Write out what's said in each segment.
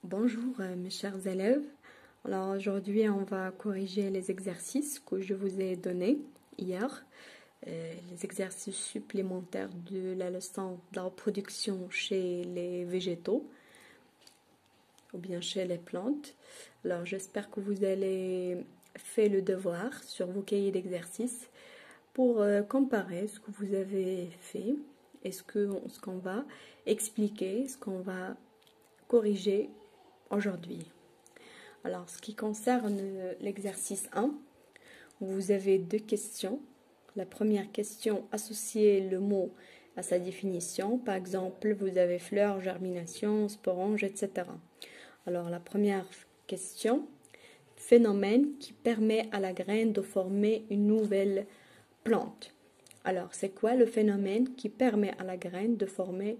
Bonjour mes chers élèves. Alors aujourd'hui on va corriger les exercices que je vous ai donnés hier, les exercices supplémentaires de la leçon de la reproduction chez les végétaux ou bien chez les plantes. Alors j'espère que vous allez faire le devoir sur vos cahiers d'exercices pour comparer ce que vous avez fait et ce qu'on va expliquer, ce qu'on va corriger aujourd'hui. Alors, ce qui concerne l'exercice 1, vous avez deux questions. La première question, associez le mot à sa définition. Par exemple, vous avez fleur, germination, sporange, etc. Alors, la première question, phénomène qui permet à la graine de former une nouvelle plante. Alors, c'est quoi le phénomène qui permet à la graine de former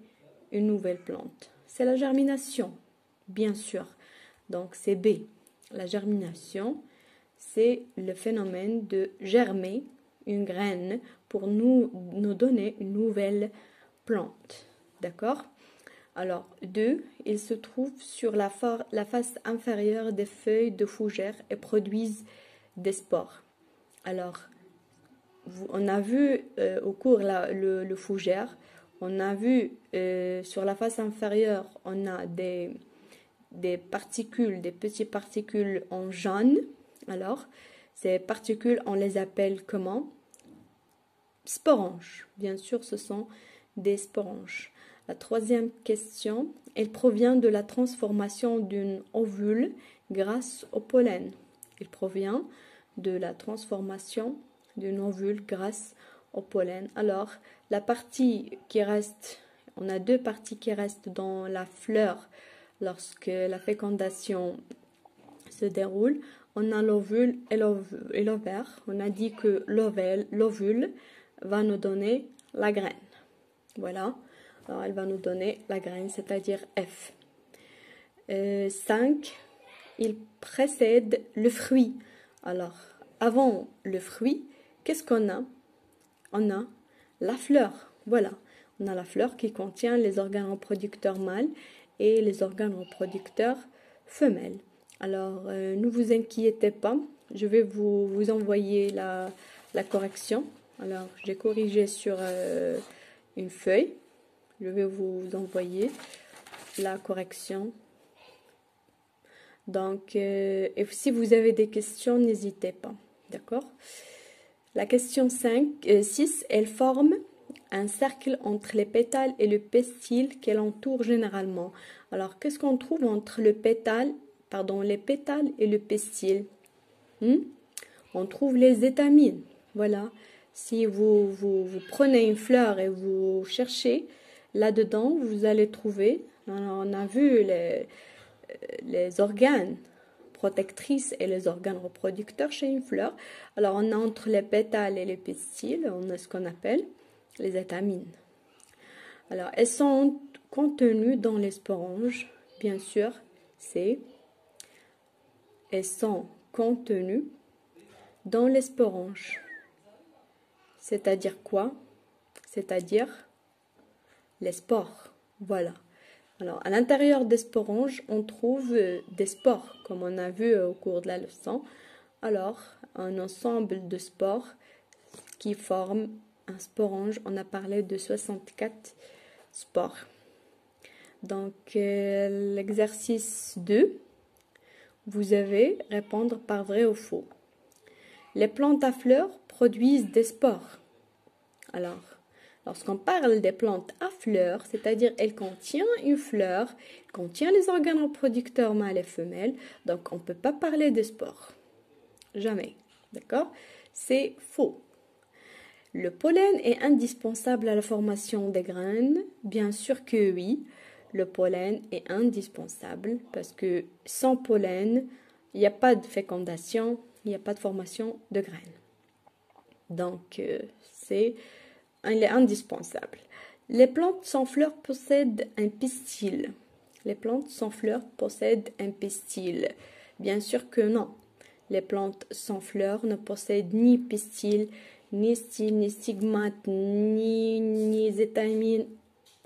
une nouvelle plante? C'est la germination, bien sûr. Donc, c'est B. La germination, c'est le phénomène de germer une graine pour nous donner une nouvelle plante. D'accord? Alors, 2. Ils se trouvent sur la face inférieure des feuilles de fougère et produisent des spores. Alors, on a vu au cours le fougère, on a vu sur la face inférieure, on a des particules, des petites particules en jaune. Alors, ces particules, on les appelle comment? Sporanges. Bien sûr, ce sont des sporanges. La troisième question, elle provient de la transformation d'une ovule grâce au pollen. Il provient de la transformation d'une ovule grâce au pollen. Alors, la partie qui reste, on a deux parties qui restent dans la fleur lorsque la fécondation se déroule. On a l'ovule et l'ovaire. On a dit que l'ovule va nous donner la graine. Voilà. Alors, elle va nous donner la graine, c'est-à-dire F. 5. Il précède le fruit. Alors, avant le fruit, qu'est-ce qu'on a? On a la fleur. Voilà. On a la fleur qui contient les organes reproducteurs mâles et les organes reproducteurs femelles. Alors, ne vous inquiétez pas. Je vais vous envoyer la correction. Alors, j'ai corrigé sur une feuille. Je vais vous envoyer la correction. Donc, et si vous avez des questions, n'hésitez pas. D'accord? La question 6, elle forme un cercle entre les pétales et le pistil qu'elle entoure généralement. Alors, qu'est-ce qu'on trouve entre les pétales et le pistil? On trouve les étamines. Voilà. Si vous prenez une fleur et vous cherchez là-dedans, vous allez trouver, on a vu les organes protectrices et les organes reproducteurs chez une fleur. Alors, on a entre les pétales et les pistils, on a ce qu'on appelle les étamines. Alors, elles sont contenues dans les sporanges, bien sûr, elles sont contenues dans les sporanges. C'est-à-dire quoi? C'est-à-dire les spores. Voilà. Alors, à l'intérieur des sporanges, on trouve des spores, comme on a vu au cours de la leçon. Alors, un ensemble de spores qui forment un sporange. On a parlé de 64 spores. Donc, l'exercice 2, vous avez répondre par vrai ou faux. Les plantes à fleurs produisent des spores. Alors, lorsqu'on parle des plantes à fleurs, c'est-à-dire elle contient une fleur, elle contient les organes reproducteurs mâles et femelles, donc on ne peut pas parler de spores. Jamais. D'accord? C'est faux. Le pollen est indispensable à la formation des graines? Bien sûr que oui. Le pollen est indispensable parce que sans pollen, il n'y a pas de fécondation, il n'y a pas de formation de graines. Donc, il est indispensable. Les plantes sans fleurs possèdent un pistil. Les plantes sans fleurs possèdent un pistil. Bien sûr que non. Les plantes sans fleurs ne possèdent ni pistil, ni style, ni stigmate, ni étamines.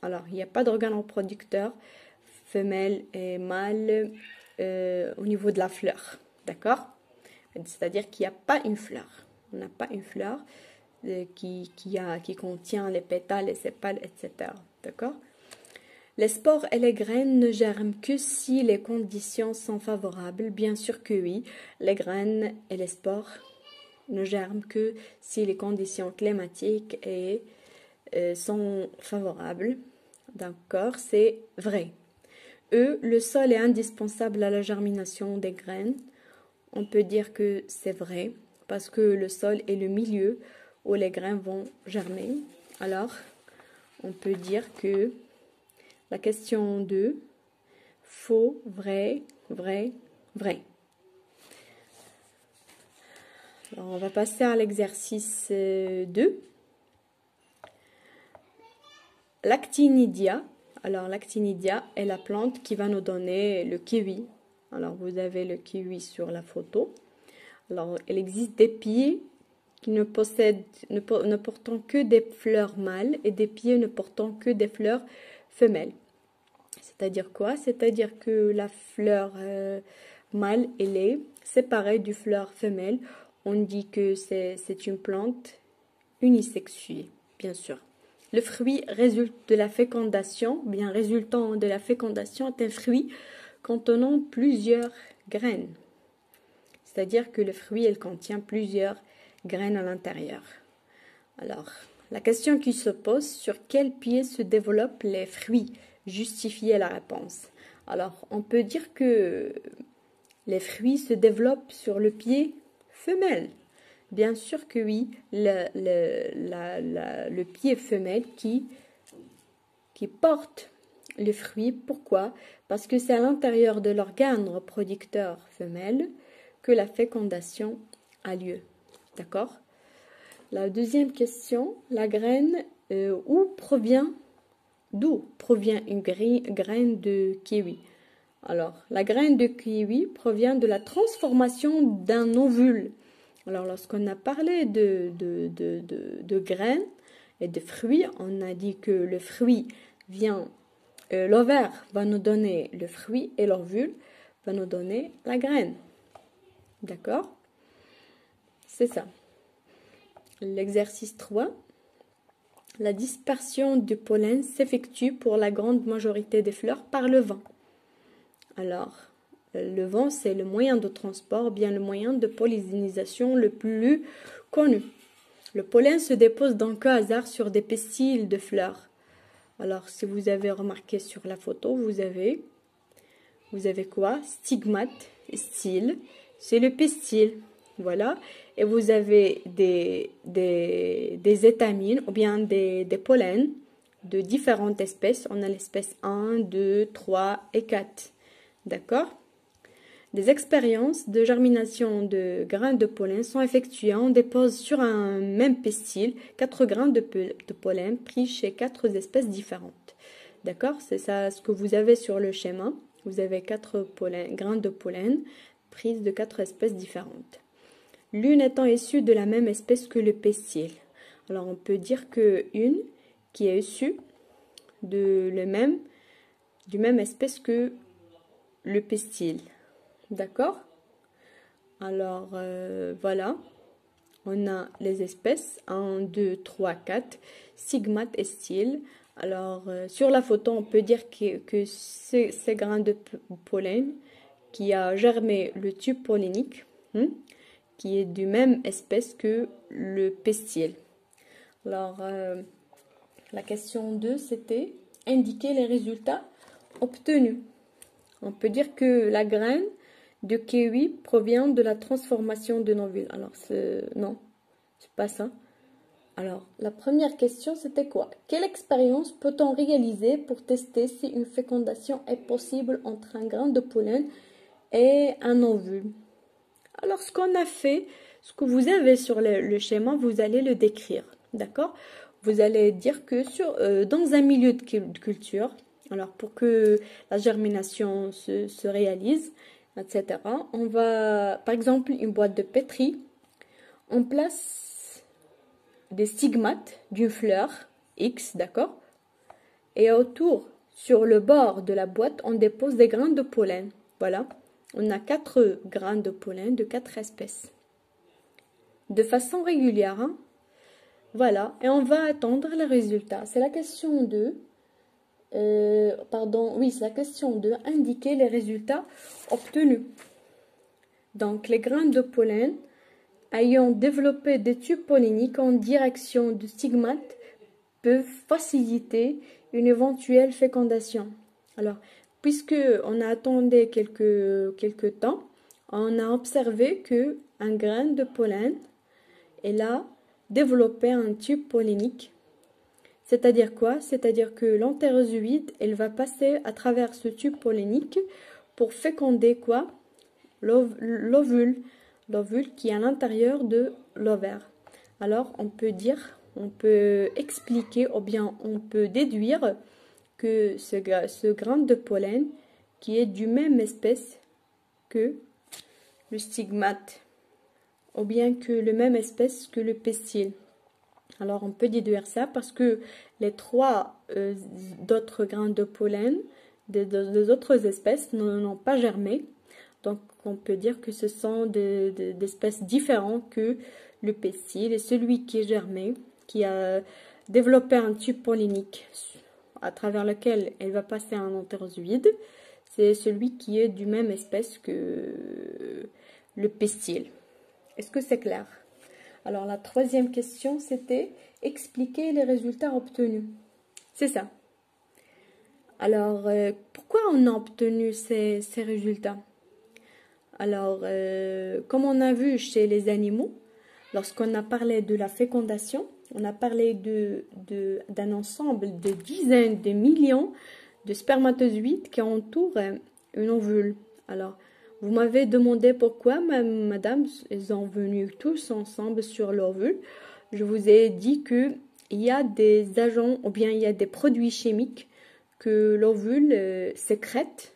Alors, il n'y a pas d'organes reproducteurs femelle et mâle au niveau de la fleur, d'accord? C'est-à-dire qu'il n'y a pas une fleur. On n'a pas une fleur qui contient les pétales, les sépales, etc. D'accord? Les spores et les graines ne germent que si les conditions sont favorables. Bien sûr que oui, les graines et les spores ne germent que si les conditions climatiques sont favorables. D'accord, c'est vrai. Le sol est indispensable à la germination des graines. On peut dire que c'est vrai parce que le sol est le milieu où les graines vont germer. Alors, on peut dire que la question 2, faux, vrai, vrai, vrai. Alors, on va passer à l'exercice 2. L'actinidia. Alors, l'actinidia est la plante qui va nous donner le kiwi. Alors, vous avez le kiwi sur la photo. Alors, il existe des pieds qui ne portant que des fleurs mâles et des pieds ne portant que des fleurs femelles. C'est-à-dire quoi? C'est-à-dire que la fleur mâle, elle est séparée du fleur femelle. On dit que c'est une plante unisexuée, bien sûr. Le fruit résulte de la fécondation, bien résultant de la fécondation est un fruit contenant plusieurs graines. C'est-à-dire que le fruit, il contient plusieurs graines à l'intérieur. Alors, la question qui se pose, sur quel pied se développent les fruits? Justifiez la réponse. Alors, on peut dire que les fruits se développent sur le pied femelle. Bien sûr que oui, le pied femelle qui porte le fruit. Pourquoi? Parce que c'est à l'intérieur de l'organe reproducteur femelle que la fécondation a lieu. D'accord? La deuxième question, la graine, d'où provient une graine de kiwi? Alors, la graine de kiwi provient de la transformation d'un ovule. Alors, lorsqu'on a parlé de graines et de fruits, on a dit que le fruit vient, l'ovaire va nous donner le fruit et l'ovule va nous donner la graine. D'accord? C'est ça. L'exercice 3. La dispersion du pollen s'effectue pour la grande majorité des fleurs par le vent. Alors, le vent, c'est le moyen de transport, bien le moyen de pollinisation le plus connu. Le pollen se dépose donc au hasard sur des pistils de fleurs. Alors, si vous avez remarqué sur la photo, vous avez quoi? Stigmate, style, c'est le pistil. Voilà. Et vous avez des étamines ou bien des pollens de différentes espèces. On a l'espèce 1, 2, 3 et 4. D'accord? Des expériences de germination de grains de pollen sont effectuées. On dépose sur un même pistil 4 grains de pollen pris chez 4 espèces différentes. D'accord? C'est ça ce que vous avez sur le schéma. Vous avez 4 grains de pollen pris de 4 espèces différentes. L'une étant issue de la même espèce que le pistil. Alors on peut dire que une qui est issue du même espèce que le pistil. D'accord? Alors voilà, on a les espèces 1, 2, 3, 4, stigmate et style. Alors sur la photo, on peut dire que ces grains de pollen qui a germé le tube pollinique, qui est du même espèce que le pistil. Alors, la question 2, c'était indiquer les résultats obtenus. On peut dire que la graine de kiwi provient de la transformation de ovule. Alors, non, c'est pas ça. Alors, la première question, c'était quoi? Quelle expérience peut-on réaliser pour tester si une fécondation est possible entre un grain de pollen et un ovule? Alors, ce qu'on a fait, ce que vous avez sur le schéma, vous allez le décrire, d'accord? Vous allez dire que dans un milieu de culture, alors pour que la germination se réalise, etc., on va, par exemple, une boîte de pétri, on place des stigmates d'une fleur X, d'accord? Et autour, sur le bord de la boîte, on dépose des grains de pollen. Voilà, on a 4 grains de pollen de 4 espèces. De façon régulière, hein? Voilà, et on va attendre les résultats. C'est la question 2. Oui, c'est la question 2. Indiquer les résultats obtenus. Donc, les grains de pollen ayant développé des tubes polliniques en direction du stigmate peuvent faciliter une éventuelle fécondation. Alors, puisque on a attendu quelques temps, on a observé que un grain de pollen est là développer un tube pollinique. C'est-à-dire quoi? C'est-à-dire que l'entérozoïde, elle va passer à travers ce tube pollinique pour féconder quoi? L'ovule. L'ovule qui est à l'intérieur de l'ovaire. Alors, on peut expliquer ou bien on peut déduire que ce grain de pollen qui est du même espèce que le stigmate ou bien que le même espèce que le pistil. Alors on peut déduire ça parce que les 3 d'autres grains de pollen des autres espèces n'ont pas germé. Donc on peut dire que ce sont des espèces différentes que le pistil. Et celui qui est germé, qui a développé un tube pollinique à travers lequel elle va passer un entérozoïde, c'est celui qui est du même espèce que le pistil. Est-ce que c'est clair? Alors la 3e question, c'était expliquer les résultats obtenus. C'est ça. Alors, pourquoi on a obtenu ces résultats? Alors, comme on a vu chez les animaux, lorsqu'on a parlé de la fécondation, on a parlé d'un ensemble de dizaines de millions de spermatozoïdes qui entourent une ovule. Alors, vous m'avez demandé pourquoi, madame, ils sont venus tous ensemble sur l'ovule. Je vous ai dit qu'il y a des agents ou bien il y a des produits chimiques que l'ovule sécrète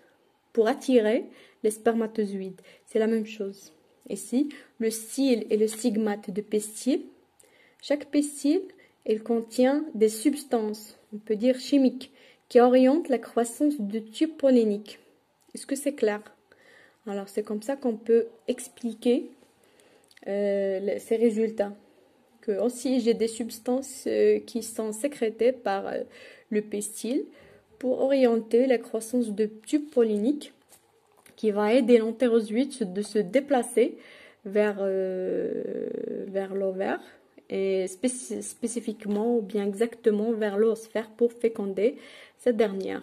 pour attirer les spermatozoïdes. C'est la même chose. Ici, le style et le stigmate de pistil. Chaque pistil, il contient des substances, on peut dire chimiques, qui orientent la croissance de tubes polliniques. Est-ce que c'est clair? Alors, c'est comme ça qu'on peut expliquer ces résultats. Que aussi, j'ai des substances qui sont sécrétées par le pistil pour orienter la croissance de tubes polliniques qui va aider l'entérozoïde de se déplacer vers l'ovaire et spécifiquement ou bien exactement vers l'oosphère pour féconder cette dernière.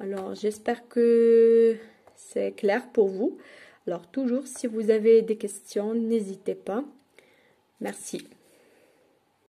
Alors, j'espère que c'est clair pour vous. Alors, toujours, si vous avez des questions, n'hésitez pas. Merci.